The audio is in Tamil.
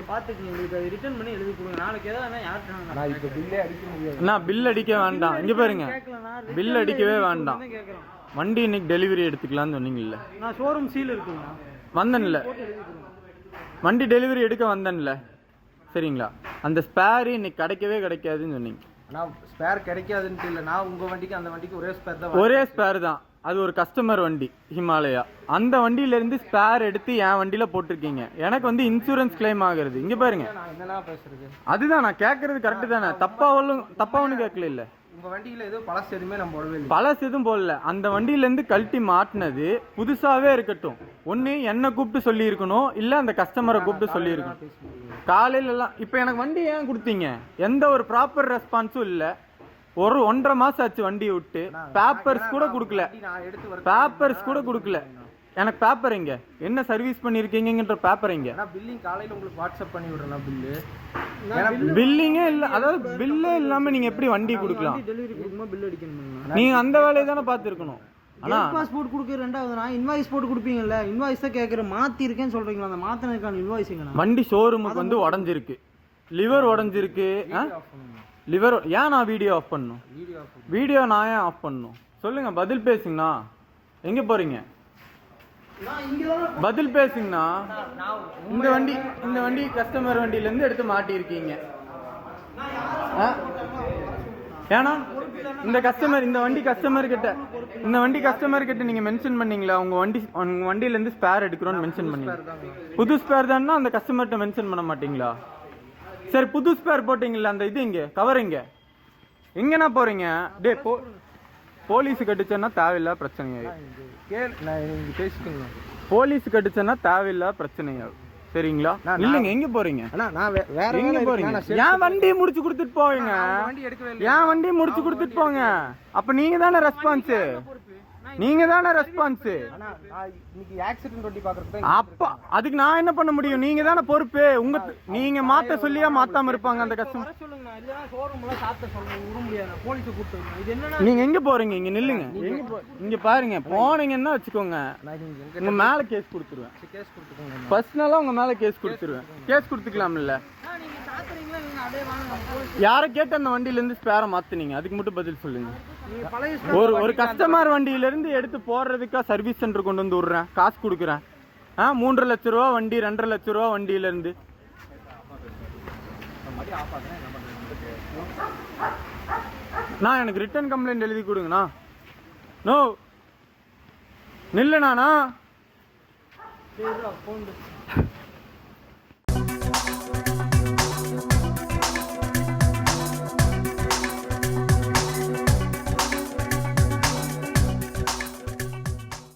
பார்த்துக்கங்க, இது ரிட்டர்ன் பண்ணி எழுதி கொடுங்க. நாளைக்கு ஏதாவது யார்கிட்ட நான் இப்போ பில்லே அடிக்க முடியாது. நான் பில் அடிக்க வேண்டாம். இங்கே பாருங்க, பில் அடிக்கவே வேண்டாம். வண்டி இன்னைக்கு டெலிவரி எடுத்துக்கலாம்னு சொன்னீங்கல்ல. நான் ஷோரூம் சீல் இருக்குங்களா வந்தேன்ல, வண்டி டெலிவரி எடுக்க வந்தேன்ல, சரிங்களா? அந்த ஸ்பேர் இன்னைக்கு கிடைக்காதுன்னு சொன்னீங்க. ஆனால் ஸ்பேர் கிடைக்காதுன்ட்டு இல்லை, நான் உங்கள் வண்டிக்கு அந்த வண்டிக்கு ஒரே ஸ்பேர் தான். ஒரே ஸ்பேர் தான். அது ஒரு கஸ்டமர் வண்டி ஹிமாலயா. அந்த வண்டியிலேருந்து ஸ்பேர் எடுத்து என் வண்டியில் போட்டிருக்கீங்க. எனக்கு வந்து இன்சூரன்ஸ் கிளைம் ஆகுறது. இங்கே பாருங்க, நான் என்னெல்லாம் பேசுறது? அதுதான் நான் கேட்கறது கரெக்டு தானே? தப்பாவும் கேட்கல. இல்லை, உங்கள் வண்டியில் எதுவும் பழசு எதுவுமே நம்ம போடவே இல்லை. பழசு எதுவும் போடல. அந்த வண்டியிலேருந்து கழட்டி மாட்டினது புதுசாகவே இருக்கட்டும். ஒன்று என்னை கூப்பிட்டு சொல்லியிருக்கணும், இல்லை அந்த கஸ்டமரை கூப்பிட்டு சொல்லியிருக்கணும். காலையிலலாம் இப்போ எனக்கு வண்டி ஏன் கொடுத்தீங்க? எந்த ஒரு ப்ராப்பர் ரெஸ்பான்ஸும் இல்லை. ஒரு 1.5 மாசம் ஆச்சு வண்டியை விட்டு. பேப்பர்ஸ் கூட கொடுக்கல. எனக்கு பேப்பர் எங்க, என்ன சர்வீஸ் பண்ணிருக்கீங்கன்ற பேப்பர் எங்க? பில்லிங் காலையில உங்களுக்கு வாட்ஸ்அப் பண்ணி விடுறேன். பில்லு பில்லிங்கே இல்ல. அதாவது பில்லே இல்லாம நீங்க எப்படி வண்டி கொடுக்கலாம்? நீங்க அந்த வேலையை தானே பார்த்துருக்கணும். ஆனா பாஸ்போர்ட் கொடுக்க ரெண்டாவது நான் இன்வாய்ஸ் போட்டு கொடுப்பீங்கல்ல, இன்வாய்ஸ் தான் கேட்குறேன். மாற்றி இருக்கேன்னு சொல்றீங்களா? அந்த மாத்தினதுக்கான இன்வாய்ஸுங்க. வண்டி ஷோரூமுக்கு வந்து உடஞ்சிருக்கு, லிவர் உடஞ்சிருக்கு. லிவர் ஏன் நான் வீடியோ ஆஃப் பண்ணணும்? வீடியோ நான் ஏன் ஆஃப் பண்ணணும்? சொல்லுங்க, பதில் பேசுங்கண்ணா. எங்க போறீங்க? பதில் பேசுங்கண்ணா. இந்த வண்டி கஸ்டமர் வண்டியில இருந்து எடுத்து மாட்டிருக்கீங்க. ஏன்னா இந்த வண்டி கஸ்டமர் கிட்ட நீங்க மென்ஷன் பண்ணீங்களா? உங்க வண்டியில இருந்து ஸ்பேர் எடுக்கிறோம்னு மென்ஷன் பண்ணீங்க. புது ஸ்பேர் தான்னா அந்த கஸ்டமர்கிட்ட மென்ஷன் பண்ண மாட்டீங்களா? சரி, புது ஸ்பேர் போட்டீங்களா? அந்த இது இங்க கவர் எங்கண்ணா போறீங்க? டே போலீஸ் கட்டுச்சேன்னா தேவையில்ல பிரச்சனையாகும். போலீஸ் கட்டுச்சேன்னா தேவையில்ல பிரச்சனையாகும். சரிங்களா? இல்லைங்க, எங்க போறீங்க? எங்க போறீங்க? என் வண்டி முடிச்சு கொடுத்துட்டு போவீங்க. என் வண்டி முடிச்சு கொடுத்துட்டு போங்க. அப்ப நீங்க தானே ரெஸ்பான்ஸ். அப்ப அதுக்கு நான் என்ன பண்ண முடியும்? நீங்க தானே பொறுப்பு. நீங்க மாத்த சொல்லியா மாத்தாம இருப்பாங்க அந்த கஸ்டமர். நீங்க எங்க போறீங்க? இங்க நில்லுங்க. இங்க பாருங்க, போனீங்கன்னா வச்சுக்கோங்க, உங்க மேல கேஸ் கொடுத்துருவேன். பர்சனலா உங்க மேல கேஸ் கொடுத்துருவேன். கேஸ் கொடுத்துக்கலாம்ல? யாரை கேட்டு அந்த வண்டியில இருந்து ஸ்பேரை மாத்துனீங்க? அதுக்கு மட்டும் பதில் சொல்லுங்க. ஒரு கஸ்டமர் வண்டியில இருந்து எடுத்து போடுறதுக்கா சர்வீஸ் சென்டர் கொண்டு வந்து விடுறேன், காசு கொடுக்குறேன். 3.5 லட்ச ரூபா வண்டி, 2.5 லட்ச ரூபா வண்டியில இருந்து. நான் எனக்கு ரிட்டர்ன் கம்ப்ளைண்ட் எழுதி கொடுங்கண்ணா. நோ நில்லுண்ணா.